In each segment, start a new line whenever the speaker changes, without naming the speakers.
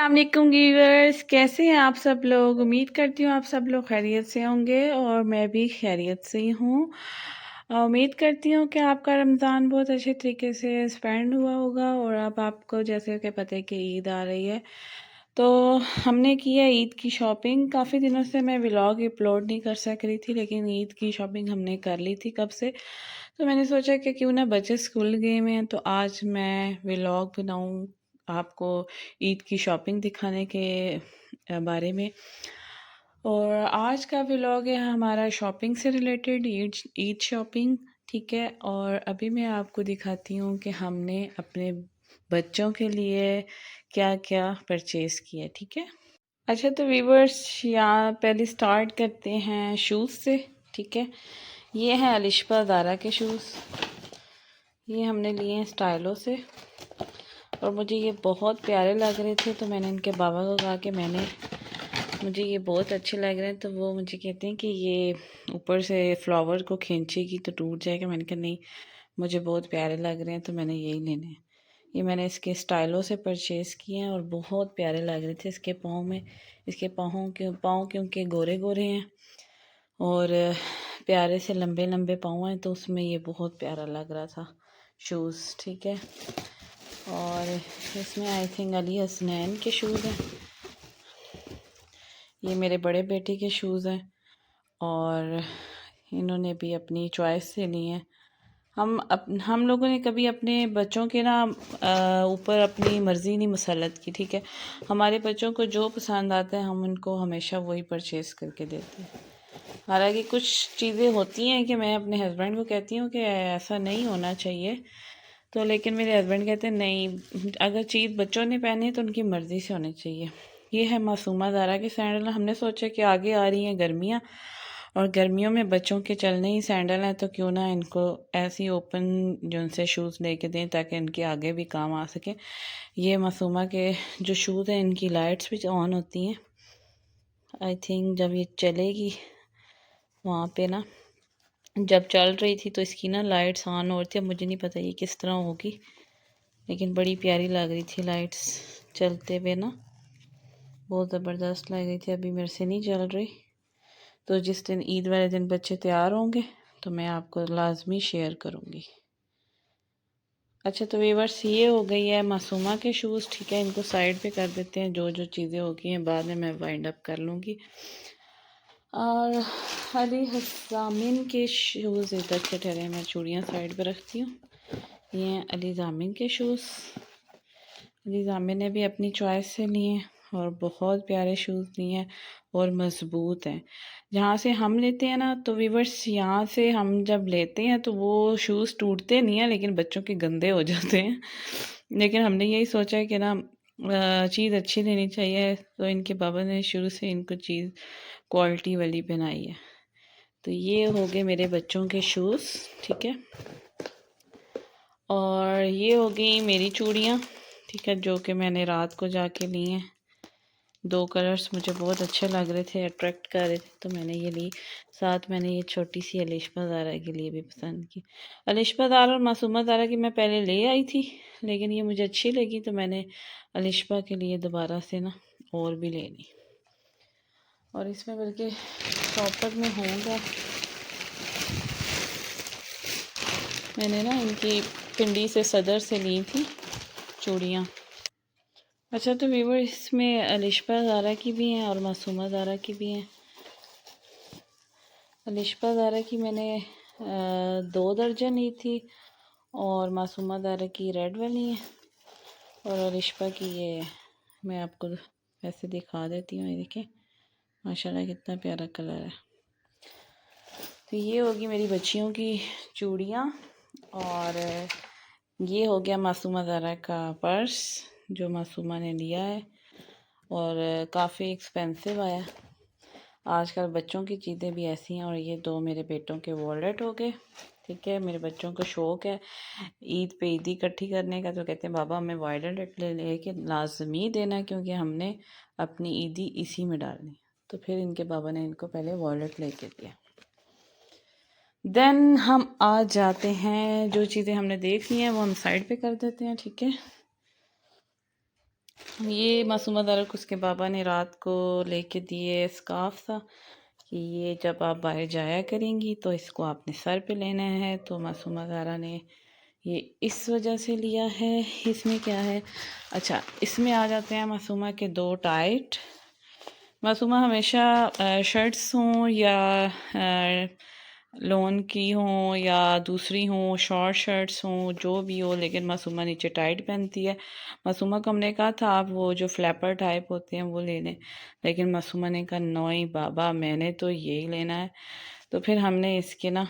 अस्सलामुअलैकुम व्यूअर्स, कैसे हैं आप सब लोग। उम्मीद करती हूँ आप सब लोग खैरियत से होंगे और मैं भी खैरियत से ही हूँ। उम्मीद करती हूँ कि आपका रमज़ान बहुत अच्छे तरीके से स्पेंड हुआ होगा। और अब आपको जैसे कि पता है कि ईद आ रही है, तो हमने की है ईद की शॉपिंग। काफ़ी दिनों से मैं व्लॉग अपलोड नहीं कर सक रही थी, लेकिन ईद की शॉपिंग हमने कर ली थी कब से। तो मैंने सोचा कि क्यों ना बच्चे स्कूल गए हुए हैं तो आज मैं व्लॉग बनाऊँ आपको ईद की शॉपिंग दिखाने के बारे में। और आज का व्लॉग है हमारा शॉपिंग से रिलेटेड, ईद ईद शॉपिंग। ठीक है, और अभी मैं आपको दिखाती हूँ कि हमने अपने बच्चों के लिए क्या क्या परचेज़ किया। ठीक है, अच्छा तो व्यूवर्स यहाँ पहले स्टार्ट करते हैं शूज़ से। ठीक है, ये हैं अलिशबा ज़ारा के शूज़। ये हमने लिए हैं स्टाइलो से और मुझे ये बहुत प्यारे लग रहे थे, तो मैंने इनके बाबा को कहा कि मुझे ये बहुत अच्छे लग रहे हैं। तो वो मुझे कहते हैं कि ये ऊपर से फ्लावर को खींचेगी तो टूट जाएगा। मैंने कहा नहीं, मुझे बहुत प्यारे लग रहे हैं तो मैंने यही लेने हैं। ये मैंने इसके स्टाइलों से परचेज़ किए हैं और बहुत प्यारे लग रहे थे। इसके पाँव में, इसके पाँव क्योंकि गोरे गोरे हैं और प्यारे से लंबे लंबे पाँव हैं, तो उसमें ये बहुत प्यारा लग रहा था शूज़। ठीक है, और इसमें आई थिंक अली हसनैन के शूज़ हैं। ये मेरे बड़े बेटे के शूज़ हैं और इन्होंने भी अपनी चॉइस से लिए हैं। हम लोगों ने कभी अपने बच्चों के ना ऊपर अपनी मर्ज़ी नहीं मुसल्लत की। ठीक है, हमारे बच्चों को जो पसंद आता है हम उनको हमेशा वही परचेज़ करके देते हैं। हालांकि कुछ चीज़ें होती हैं कि मैं अपने हस्बैंड को कहती हूँ कि ऐसा नहीं होना चाहिए, तो लेकिन मेरे हस्बैंड कहते हैं नहीं, अगर चीज़ बच्चों ने पहनी है तो उनकी मर्ज़ी से होनी चाहिए। ये है मासूमा ज़ारा के सैंडल। हमने सोचा कि आगे आ रही हैं गर्मियाँ और गर्मियों में बच्चों के चलने ही सैंडल हैं, तो क्यों ना इनको ऐसी ओपन जो उनसे शूज़ लेके दें ताकि इनके आगे भी काम आ सके। ये मासूमा के जो शूज़ हैं इनकी लाइट्स भी ऑन होती हैं। आई थिंक जब ये चलेगी वहाँ पे ना, जब चल रही थी तो इसकी ना लाइट्स ऑन हो रही थी। अब मुझे नहीं पता ये किस तरह होगी, लेकिन बड़ी प्यारी लग रही थी लाइट्स चलते हुए ना, बहुत ज़बरदस्त लग रही थी। अभी मेरे से नहीं चल रही, तो जिस दिन ईद वाले दिन बच्चे तैयार होंगे तो मैं आपको लाजमी शेयर करूँगी। अच्छा तो व्यूअर्स, ये हो गई है मासूमा के शूज़। ठीक है, इनको साइड पे कर देते हैं। जो जो चीज़ें हो गई हैं बाद में मैं वाइंड अप कर लूँगी। और अली हसामिन के शूज़ इधर से ठहरे, मैं चूड़ियाँ साइड पे रखती हूँ। ये हैं अली जामिन के शूज़। अली जामिन ने भी अपनी चॉइस से लिए और बहुत प्यारे शूज़ लिए हैं और मज़बूत हैं। जहाँ से हम लेते हैं ना, तो वीवर्स यहाँ से हम जब लेते हैं तो वो शूज़ टूटते नहीं हैं, लेकिन बच्चों के गंदे हो जाते हैं। लेकिन हमने यही सोचा है कि ना चीज़ अच्छी लेनी चाहिए, तो इनके बाबा ने शुरू से इनको चीज़ क्वालिटी वाली पहनाई है। तो ये हो गए मेरे बच्चों के शूज़। ठीक है, और ये हो गई मेरी चूड़ियाँ। ठीक है, जो कि मैंने रात को जाके ली हैं। दो कलर्स मुझे बहुत अच्छे लग रहे थे, अट्रैक्ट कर रहे थे, तो मैंने ये ली। साथ मैंने ये छोटी सी अलिशबा ज़ारा के लिए भी पसंद की। अलिशबा ज़ारा और मासूमा ज़ारा की मैं पहले ले आई थी, लेकिन ये मुझे अच्छी लगी तो मैंने अलिशबा के लिए दोबारा से ना और भी ले ली। और इसमें बल्कि शॉपर में होगा, मैंने ना इनकी पिंडी से सदर से ली थी चूड़ियाँ। अच्छा तो व्यूअर, इसमें अलिशबा ज़ारा की भी हैं और मासूमा ज़ारा की भी हैं। अलिशबा ज़ारा की मैंने 2 दर्जन ली थी और मासूमा ज़ारा की रेड वाली है। और अलिशबा की ये मैं आपको ऐसे दिखा देती हूँ। ये देखें माशाल्लाह कितना प्यारा कलर है। तो ये होगी मेरी बच्चियों की चूड़ियाँ। और ये हो गया मासूमा ज़ारा का पर्स जो मासूमा ने लिया है और काफ़ी एक्सपेंसिव आया। आजकल बच्चों की चीज़ें भी ऐसी हैं। और ये 2 मेरे बेटों के वॉलेट हो गए। ठीक है, मेरे बच्चों को शौक़ है ईद पे ईदी इकट्ठी करने का, तो कहते हैं बाबा हमें वॉलेट ले के लाजमी देना, क्योंकि हमने अपनी ईदी इसी में डालनी। तो फिर इनके बाबा ने इनको पहले वॉलेट लेके दिया। देन हम आ जाते हैं, जो चीज़ें हमने देख ली हैं वो हम साइड पे कर देते हैं। ठीक है, ये मासूमा ज़ारा को उसके बाबा ने रात को लेके दिए स्कार्फ था कि ये जब आप बाहर जाया करेंगी तो इसको आपने सर पे लेना है। तो मासूमा ज़ारा ने ये इस वजह से लिया है। इसमें क्या है, अच्छा इसमें आ जाते हैं मासूमा के दो टाइट। मासूमा हमेशा शर्ट्स हों या लोन की हों या दूसरी हों, शॉर्ट शर्ट्स हों, जो भी हो, लेकिन मासूमा नीचे टाइट पहनती है। मासूमा को हमने कहा था आप वो जो फ्लैपर टाइप होते हैं वो ले लें, लेकिन मासूमा ने कहा नहीं बाबा मैंने तो यही लेना है। तो फिर हमने इसके ना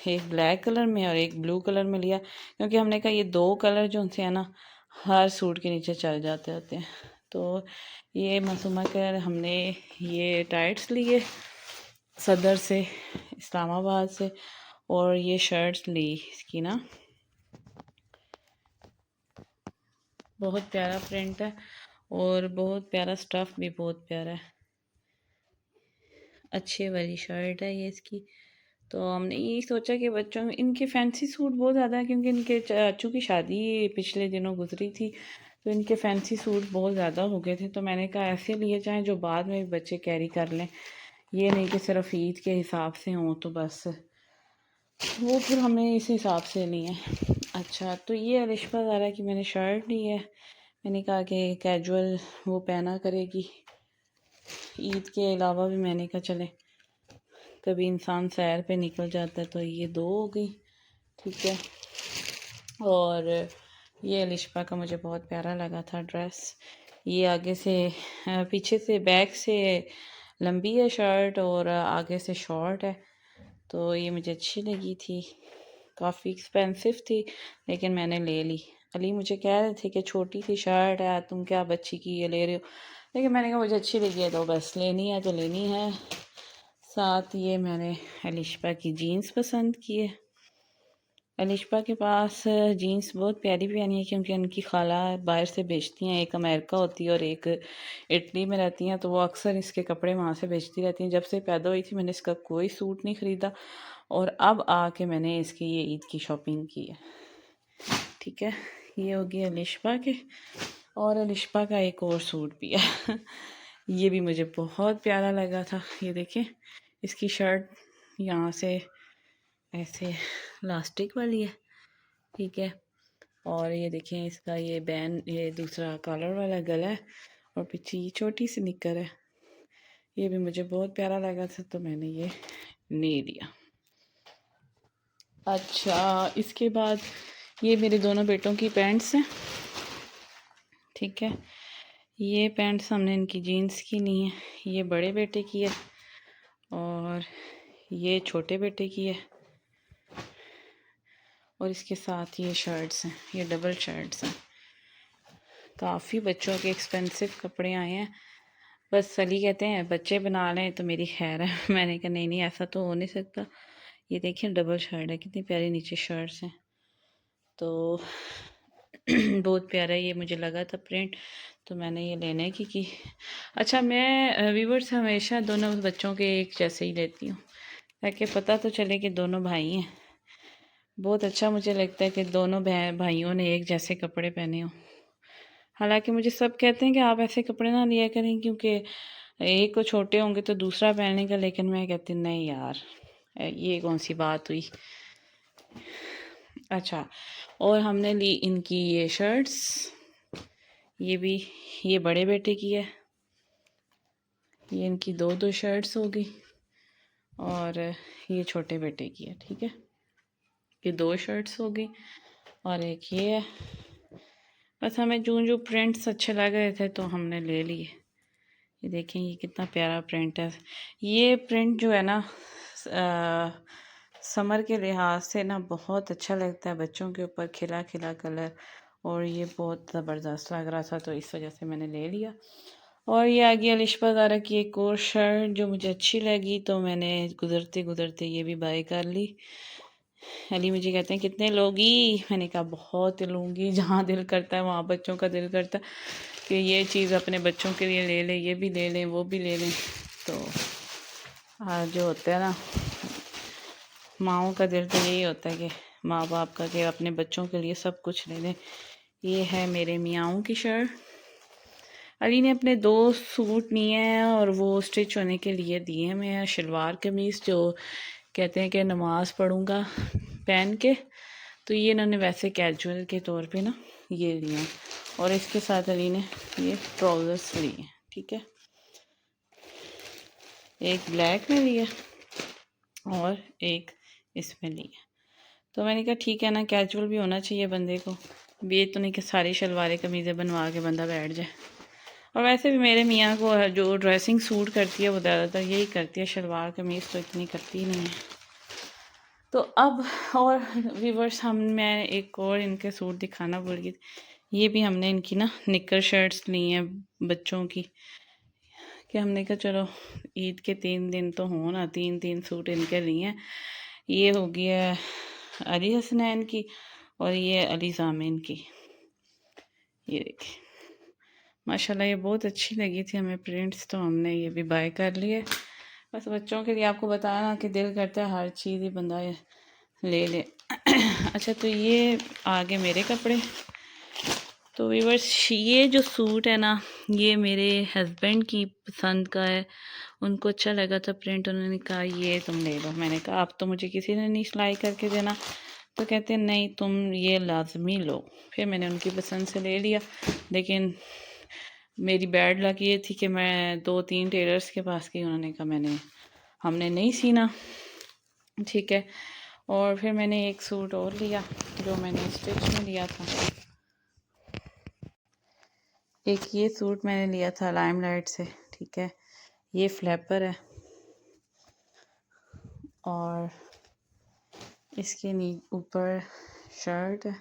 एक ब्लैक कलर में और एक ब्लू कलर में लिया, क्योंकि हमने कहा ये दो कलर जो थे ना हर सूट के नीचे चल जाते होते हैं। तो ये मासूमा के हमने ये टाइट्स लिए सदर से, इस्लामाबाद से, और ये शर्ट्स ली इसकी ना, बहुत प्यारा प्रिंट है और बहुत प्यारा स्टफ़ भी बहुत प्यारा है, अच्छे वाली शर्ट है ये इसकी। तो हमने यही सोचा कि बच्चों में इनके फैंसी सूट बहुत ज़्यादा है, क्योंकि इनके चाचू की शादी पिछले दिनों गुजरी थी, तो इनके फैंसी सूट बहुत ज़्यादा हो गए थे। तो मैंने कहा ऐसे लिए जाएं जो बाद में भी बच्चे कैरी कर लें, ये नहीं कि सिर्फ ईद के हिसाब से हों तो बस। वो फिर हमने इस हिसाब से ली है। अच्छा तो ये अलिशा ज़ारा की मैंने शर्ट ली है, मैंने कहा कि कैजुअल वो पहना करेगी, ईद के अलावा भी मैंने कहा चले कभी इंसान सैर पे निकल जाता है। तो ये दो हो गई, ठीक है। और ये अलिशा का मुझे बहुत प्यारा लगा था ड्रेस, ये आगे से पीछे से बैक से लंबी है शर्ट और आगे से शॉर्ट है, तो ये मुझे अच्छी लगी थी। काफ़ी एक्सपेंसिव थी लेकिन मैंने ले ली। अली मुझे कह रहे थे कि छोटी सी शर्ट है तुम क्या बच्ची की ये ले रहे हो, लेकिन मैंने कहा मुझे अच्छी लगी है तो बस लेनी है तो लेनी है। साथ ये मैंने अलिशा की जीन्स पसंद की है। अलिशा के पास जीन्स बहुत प्यारी प्यारी है, क्योंकि उनकी खाला बाहर से बेचती हैं, एक अमेरिका होती है और एक इटली में रहती हैं, तो वो अक्सर इसके कपड़े वहाँ से बेचती रहती हैं। जब से पैदा हुई थी मैंने इसका कोई सूट नहीं ख़रीदा और अब आके मैंने इसकी ये ईद की शॉपिंग की है, ठीक है। ये होगी अलिशा के, और अलिशा का एक और सूट भी है ये भी मुझे बहुत प्यारा लगा था। ये देखें इसकी शर्ट यहाँ से ऐसे लास्टिक वाली है, ठीक है, और ये देखें इसका ये बैन, ये दूसरा कॉलर वाला गला है और पीछे ये छोटी सी निक्कर है। ये भी मुझे बहुत प्यारा लगा था तो मैंने ये ले लिया। अच्छा इसके बाद ये मेरे दोनों बेटों की पैंट्स हैं, ठीक है। ये पैंट्स हमने इनकी जीन्स की ली है, ये बड़े बेटे की है और ये छोटे बेटे की है, और इसके साथ ये शर्ट्स हैं, ये डबल शर्ट्स हैं। काफ़ी बच्चों के एक्सपेंसिव कपड़े आए हैं, बस सली कहते हैं बच्चे बना लें तो मेरी खैर है मैंने कहा नहीं नहीं ऐसा तो हो नहीं सकता। ये देखिए डबल शर्ट है, कितनी प्यारी नीचे शर्ट्स हैं, तो बहुत प्यारा ये मुझे लगा था प्रिंट, तो मैंने ये लेने की। अच्छा मैं व्यूअर्स हमेशा दोनों बच्चों के एक जैसे ही लेती हूँ, ताकि पता तो चले कि दोनों भाई हैं। बहुत अच्छा मुझे लगता है कि दोनों भाइयों ने एक जैसे कपड़े पहने हों। हालांकि मुझे सब कहते हैं कि आप ऐसे कपड़े ना लिया करें क्योंकि एक को छोटे होंगे तो दूसरा पहनने का, लेकिन मैं कहती नहीं यार ये कौन सी बात हुई। अच्छा और हमने ली इनकी ये शर्ट्स, ये भी ये बड़े बेटे की है, ये इनकी दो दो शर्ट्स हो गई, और ये छोटे बेटे की है, ठीक है। ये दो शर्ट्स हो गई और एक ये है। बस हमें जो प्रिंट्स अच्छे लग रहे थे तो हमने ले लिए। ये देखें ये कितना प्यारा प्रिंट है। ये प्रिंट जो है ना समर के लिहाज से ना बहुत अच्छा लगता है बच्चों के ऊपर, खिला खिला कलर, और ये बहुत ज़बरदस्त लग रहा था तो इस वजह से मैंने ले लिया। और ये आ गई अलिशा ज़ारा की एक और शर्ट जो मुझे अच्छी लगी, तो मैंने गुज़रते गुज़रते ये भी बाय कर ली। अली मुझे कहते हैं कितने लोगी, मैंने कहा बहुत लूँगी, जहाँ दिल करता है वहाँ बच्चों का दिल करता है कि ये चीज़ अपने बच्चों के लिए ले लें, ये भी ले लें वो भी ले लें। तो जो होता है ना माँओं का दिल तो यही होता है कि माँ बाप का कि अपने बच्चों के लिए सब कुछ ले लें। ये है मेरे मियाँओं की शर्ट, अली ने अपने 2 सूट लिए हैं और वो स्टिच होने के लिए दिए हैं। मैं शलवार कमीज़ जो कहते हैं कि नमाज़ पढ़ूँगा पहन के, तो ये इन्होंने वैसे कैजुअल के तौर पे ना ये लिया, और इसके साथ अली ने ये ट्राउज़र्स लिए हैं। ठीक है, एक ब्लैक में लिया और एक इसमें लिया। तो मैंने कहा ठीक है ना, कैजुअल भी होना चाहिए बंदे को, ये तो नहीं कि सारी शलवारें कमीज़ें बनवा के बंदा बैठ जाए। और वैसे भी मेरे मियाँ को जो ड्रेसिंग सूट करती है वो ज़्यादातर यही करती है, शलवार कमीज़ तो इतनी करती नहीं है। तो अब और व्यूअर्स, मैं एक और इनके सूट दिखाना भूल गई। ये भी हमने इनकी ना निकर शर्ट्स ली हैं बच्चों की, कि हमने कहा चलो ईद के 3 दिन तो हो ना, 3 सूट इनके लिए हैं। ये हो गया अली हसनैन की और ये अली ज़ामिन की। ये देखिए माशाल्लाह, ये बहुत अच्छी लगी थी हमें प्रिंट्स, तो हमने ये भी बाय कर लिए। बस बच्चों के लिए आपको बताना कि दिल करता है हर चीज़ ही बंदा ले ले। अच्छा, तो ये आगे मेरे कपड़े। तो व्यूअर्स, ये जो सूट है ना, ये मेरे हस्बैंड की पसंद का है। उनको अच्छा लगा था प्रिंट, उन्होंने कहा ये तुम ले लो। मैंने कहा अब तो मुझे किसी ने नहीं सिलाई करके देना, तो कहते हैं नहीं तुम ये लाजमी लो। फिर मैंने उनकी पसंद से ले लिया। लेकिन मेरी बैड लक ये थी कि मैं 2-3 टेलर्स के पास गई, उन्होंने कहा हमने नहीं सीना। ठीक है, और फिर मैंने एक सूट और लिया जो मैंने स्टिच में लिया था। एक ये सूट मैंने लिया था लाइमलाइट से। ठीक है, ये फ्लैपर है और इसके ऊपर शर्ट है,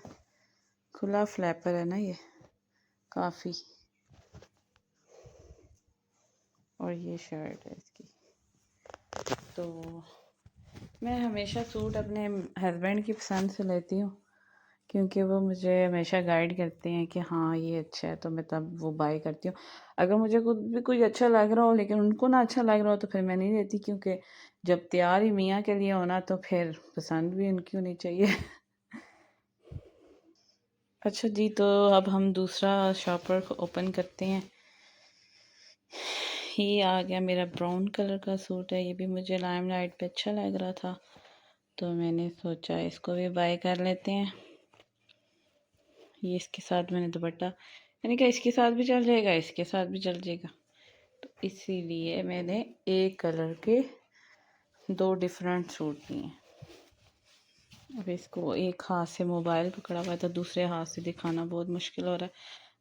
खुला फ्लैपर है ना ये काफ़ी, और ये शर्ट है इसकी। तो मैं हमेशा सूट अपने हस्बैंड की पसंद से लेती हूँ, क्योंकि वो मुझे हमेशा गाइड करते हैं कि हाँ ये अच्छा है, तो मैं तब वो बाय करती हूँ। अगर मुझे खुद भी कुछ अच्छा लग रहा हो लेकिन उनको ना अच्छा लग रहा हो तो फिर मैं नहीं लेती, क्योंकि जब तैयार ही मियाँ के लिए होना तो फिर पसंद भी उनकी होनी चाहिए। अच्छा जी, तो अब हम दूसरा शॉपर ओपन करते हैं। ये आ गया मेरा ब्राउन कलर का सूट है, ये भी मुझे लाइमलाइट पे अच्छा लग रहा था, तो मैंने सोचा इसको भी बाय कर लेते हैं। ये इसके साथ मैंने दुपट्टा, मैंने कहा इसके साथ भी चल जाएगा, इसके साथ भी चल जाएगा, तो इसीलिए मैंने एक कलर के 2 डिफरेंट सूट लिए। अब इसको एक हाथ से मोबाइल पकड़ा हुआ था, दूसरे हाथ से दिखाना बहुत मुश्किल हो रहा है,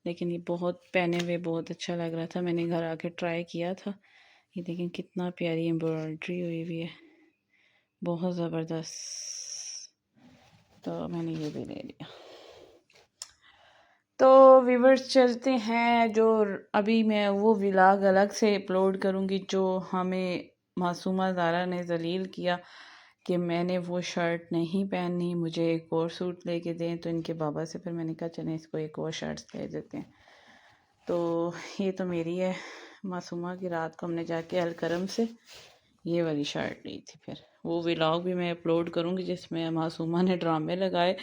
लेकिन ये बहुत पहने हुए बहुत अच्छा लग रहा था। मैंने घर आके ट्राई किया था। ये देखें कितना प्यारी एम्ब्रॉयडरी हुई हुई है, बहुत ज़बरदस्त। तो मैंने ये भी ले लिया। तो व्यूअर्स चलते हैं, जो अभी मैं वो व्लॉग अलग से अपलोड करूँगी जो हमें मासूमा ज़ारा ने ज़लील किया कि मैंने वो शर्ट नहीं पहनी, मुझे एक और सूट लेके दें। तो इनके बाबा से फिर मैंने कहा चलें इसको एक और शर्ट्स ले देते हैं। तो ये तो मेरी है, मासूमा की रात को हमने जाके अलकरम से ये वाली शर्ट ली थी। फिर वो व्लॉग भी मैं अपलोड करूँगी जिसमें मासूमा ने ड्रामे लगाए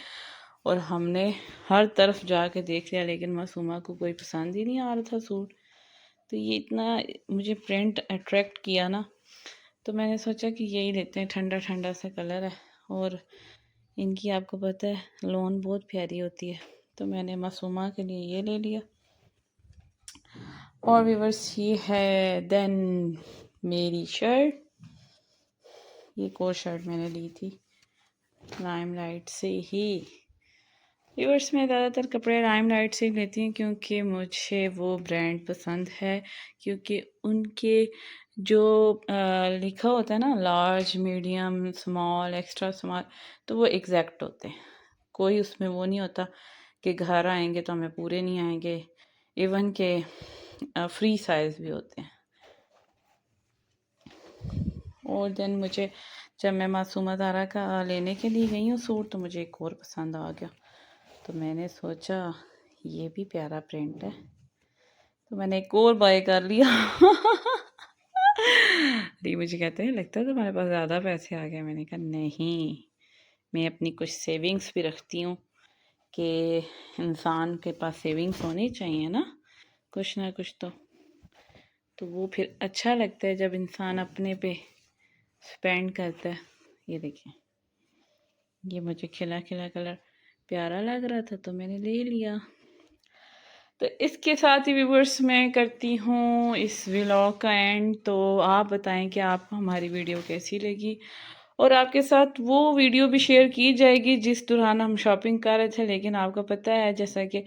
और हमने हर तरफ जाके देख लिया, लेकिन मासूमा को कोई पसंद ही नहीं आ रहा था सूट। तो ये इतना मुझे प्रिंट अट्रैक्ट किया ना, तो मैंने सोचा कि यही लेते हैं, ठंडा ठंडा सा कलर है और इनकी आपको पता है लॉन बहुत प्यारी होती है, तो मैंने मासूमा के लिए ये ले लिया। और व्यूअर्स, ये है देन मेरी शर्ट, ये एक और शर्ट मैंने ली थी लाइमलाइट से ही। व्यूअर्स, मैं ज़्यादातर कपड़े लाइमलाइट से ही लेती हूँ क्योंकि मुझे वो ब्रांड पसंद है, क्योंकि उनके जो लिखा होता है ना large, medium, small, extra small, तो वो एग्जैक्ट होते हैं। कोई उसमें वो नहीं होता कि घर आएंगे तो हमें पूरे नहीं आएंगे, इवन के फ्री साइज़ भी होते हैं। और देन मुझे जब मैं मासूमा ज़ारा का लेने के लिए गई हूँ सूट, तो मुझे एक और पसंद आ गया, तो मैंने सोचा ये भी प्यारा प्रिंट है, तो मैंने एक और बाय कर लिया। दी मुझे कहते हैं लगता है तुम्हारे पास ज़्यादा पैसे आ गए। मैंने कहा नहीं, मैं अपनी कुछ सेविंग्स भी रखती हूँ कि इंसान के पास सेविंग्स होनी चाहिए ना, कुछ ना कुछ तो वो फिर अच्छा लगता है जब इंसान अपने पे स्पेंड करता है। ये देखिए, ये मुझे खिला खिला कलर प्यारा लग रहा था तो मैंने ले लिया। तो इसके साथ ही व्यूवर्स मैं करती हूँ इस व्लॉग का एंड। तो आप बताएं कि आपको हमारी वीडियो कैसी लगी, और आपके साथ वो वीडियो भी शेयर की जाएगी जिस दौरान हम शॉपिंग कर रहे थे। लेकिन आपको पता है जैसा कि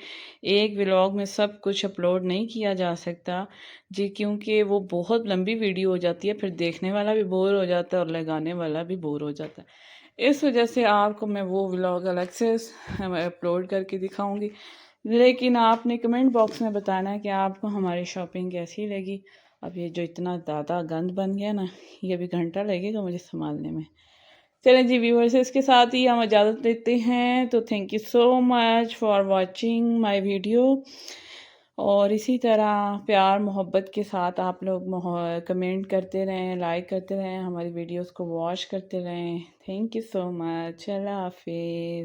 एक व्लॉग में सब कुछ अपलोड नहीं किया जा सकता जी, क्योंकि वो बहुत लंबी वीडियो हो जाती है, फिर देखने वाला भी बोर हो जाता है और लगाने वाला भी बोर हो जाता है। इस वजह से आपको मैं वो व्लॉग अलग से अपलोड करके दिखाऊंगी। लेकिन आपने कमेंट बॉक्स में बताना है कि आपको हमारी शॉपिंग कैसी लगी। अब ये जो इतना ज़्यादा गंद बन गया ना, ये अभी घंटा लगेगा मुझे संभालने में। चलें जी व्यूअर्स, इसके साथ ही हम इजाज़त लेते हैं। तो thank you so much for watching my video. और इसी तरह प्यार मोहब्बत के साथ आप लोग कमेंट करते रहें, लाइक करते रहें, हमारी वीडियोस को वॉच करते रहें। Thank you so much. अल्लाह हाफिज़।